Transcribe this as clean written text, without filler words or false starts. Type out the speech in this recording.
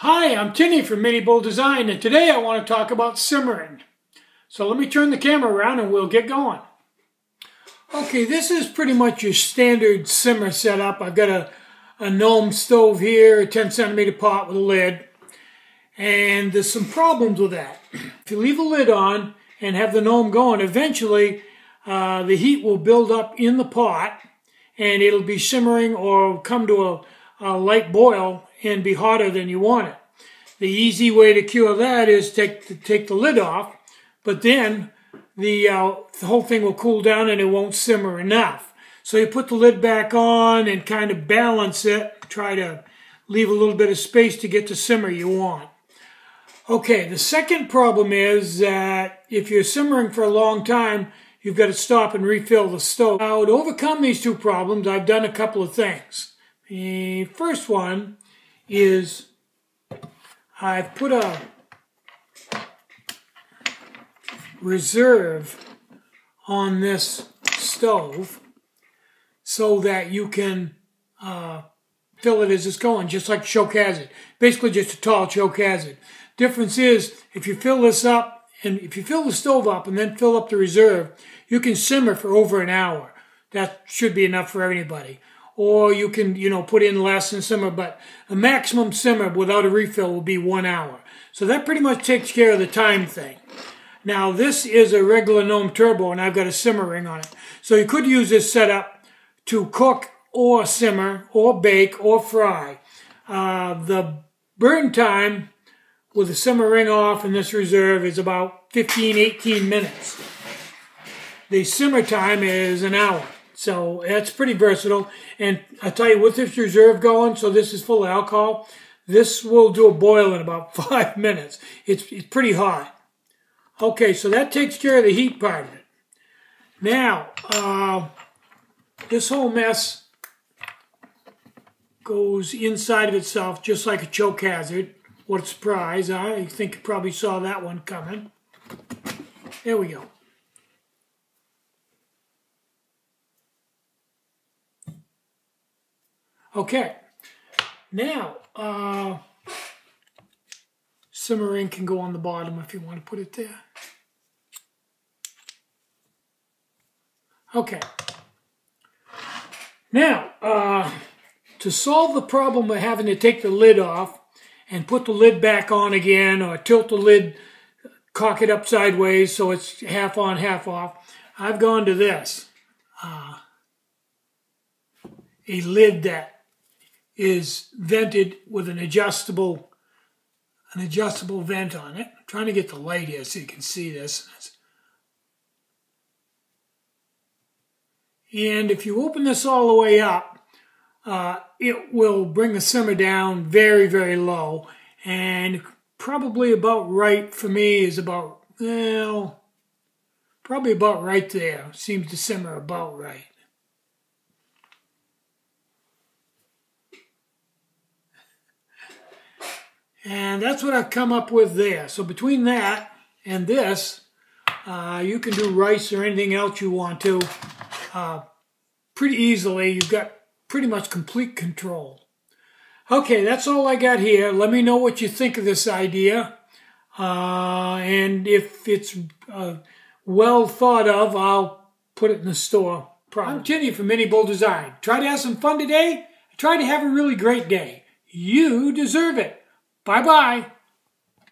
Hi, I'm Tinny from Mini Bull Design, and today I want to talk about simmering. So let me turn the camera around and we'll get going. Okay, this is pretty much your standard simmer setup. I've got a gnome stove here, a 10 centimeter pot with a lid, and there's some problems with that. If you leave the lid on and have the gnome going, eventually the heat will build up in the pot and it'll be simmering or come to a light boil and be hotter than you want it. The easy way to cure that is take the lid off, but then the whole thing will cool down and it won't simmer enough. So you put the lid back on and kind of balance it, try to leave a little bit of space to get the simmer you want. Okay, the second problem is that if you're simmering for a long time, you've got to stop and refill the stove. Now, to overcome these two problems, I've done a couple of things. The first one is I've put a reserve on this stove so that you can fill it as it's going, just like choke hazard. Basically just a tall choke hazard. Difference is if you fill this up, and if you fill the stove up and then fill up the reserve, you can simmer for over an hour. That should be enough for anybody. Or you can, put in less and simmer, but a maximum simmer without a refill will be 1 hour. So that pretty much takes care of the time thing. Now this is a regular Gnome Turbo and I've got a simmer ring on it. So you could use this setup to cook or simmer or bake or fry. The burn time with the simmer ring off and this reserve is about 15-18 minutes. The simmer time is an hour. So that's pretty versatile. And I tell you, with this reserve going, so this is full of alcohol, this will do a boil in about 5 minutes. It's pretty hot. Okay, so that takes care of the heat part of it. Now, this whole mess goes inside of itself just like a choke hazard. What a surprise. I think you probably saw that one coming. There we go. Okay, now simmering can go on the bottom if you want to put it there. Okay, now to solve the problem of having to take the lid off and put the lid back on again, or tilt the lid, cock it up sideways so it's half on, half off, I've gone to this, a lid that is vented with an adjustable vent on it. I'm trying to get the light here so you can see this. And if you open this all the way up, it will bring the simmer down very, very low. And probably about right for me is about, well, probably about right there. Seems to simmer about right. And that's what I've come up with there. So between that and this, you can do rice or anything else you want to pretty easily. You've got pretty much complete control. Okay, that's all I got here. Let me know what you think of this idea. And if it's well thought of, I'll put it in the store. I'm Tinny from Mini Bull Design. Try to have some fun today. Try to have a really great day. You deserve it. Bye-bye.